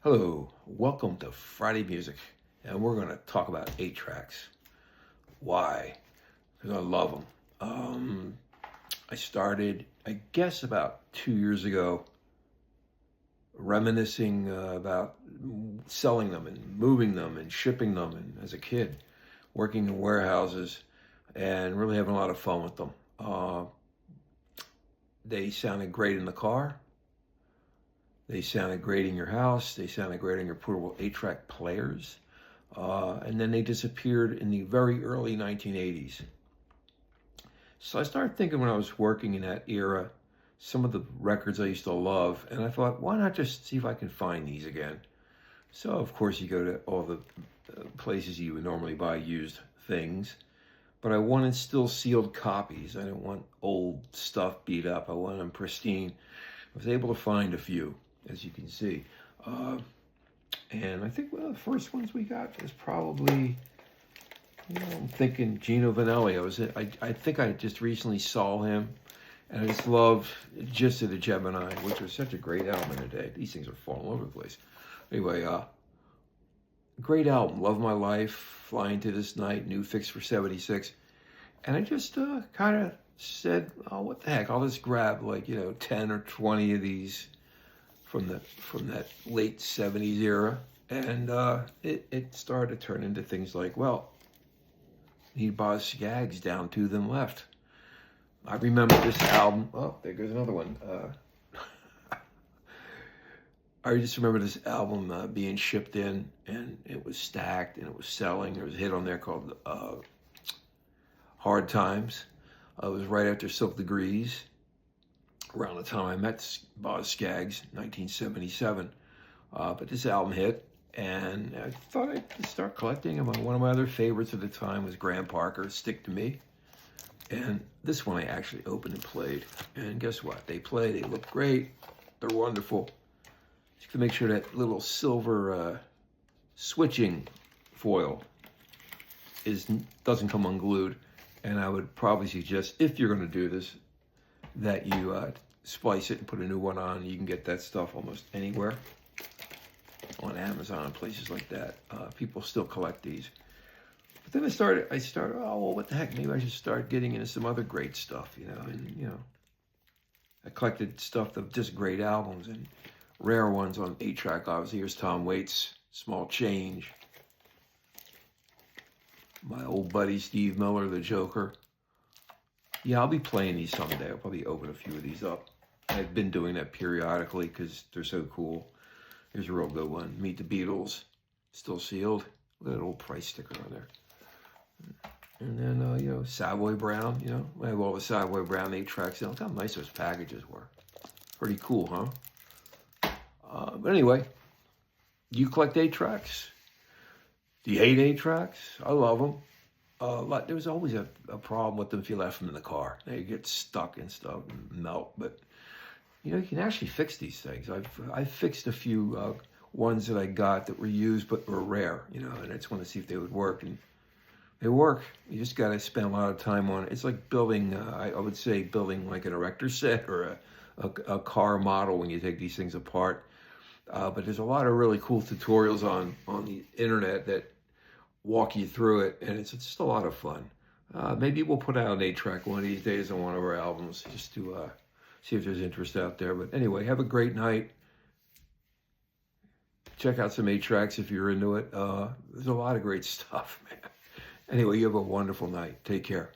Hello, welcome to Friday Music, and we're going to talk about 8 tracks. Why? Because I love them. I started, I guess, about 2 years ago, reminiscing about selling them and moving them and shipping them, and as a kid, working in warehouses and really having a lot of fun with them. They sounded great in the car. They sounded great in your house. They sounded great on your portable 8-track players. And then they disappeared in the very early 1980s. So I started thinking when I was working in that era, some of the records I used to love, and I thought, why not just see if I can find these again? So, of course, you go to all the places you would normally buy used things, but I wanted still sealed copies. I didn't want old stuff beat up. I wanted them pristine. I was able to find a few, as you can see. And I think one of the first ones we got was probably, I'm thinking Gino Vanelli. I think I just recently saw him, and I just love Gist of the Gemini, which was such a great album today. These things are falling all over the place. Anyway, great album. Love My Life, Flying to This Night, New Fix for 76. And I just kind of said, oh, what the heck? I'll just grab 10 or 20 of these from that late 70s era. And it started to turn into things like, well, need Boz Scaggs down to them left. I remember this album. Oh, there goes another one. I just remember this album being shipped in, and it was stacked, and it was selling. There was a hit on there called Hard Times. It was right after Silk Degrees, around the time I met Boz Scaggs, 1977. But this album hit, and I thought I'd start collecting them. One of my other favorites at the time was Graham Parker, Stick to Me. And this one I actually opened and played. And guess what? They play, they look great, they're wonderful. Just to make sure that little silver switching foil doesn't come unglued. And I would probably suggest, if you're going to do this, that you splice it and put a new one on. You can get that stuff almost anywhere on Amazon and places like that. People still collect these. But then I started, oh, well, what the heck? Maybe I should start getting into some other great stuff, And, I collected stuff of just great albums and rare ones on 8-track. Obviously, here's Tom Waits, Small Change. My old buddy Steve Miller, the Joker. Yeah, I'll be playing these someday. I'll probably open a few of these up. I've been doing that periodically because they're so cool. Here's a real good one. Meet the Beatles, still sealed. Look at that old price sticker on there. And then, Savoy Brown, I have all the Savoy Brown 8-tracks. Look how nice those packages were. Pretty cool, huh? But anyway, do you collect 8-tracks? Do you hate 8-tracks? I love them. There was always a problem with them if you left them in the car. They get stuck and stuff and melt. But, you can actually fix these things. I've fixed a few ones that I got that were used but were rare, and I just want to see if they would work. And they work. You just got to spend a lot of time on it. It's like building, I would say, building like an erector set or a car model when you take these things apart. But there's a lot of really cool tutorials on the internet that walk you through it, and it's just a lot of fun. Maybe we'll put out an 8-track one of these days on one of our albums just to see if there's interest out there. But anyway, have a great night. Check out some 8-tracks if you're into it. There's a lot of great stuff, man. Anyway, you have a wonderful night. Take care.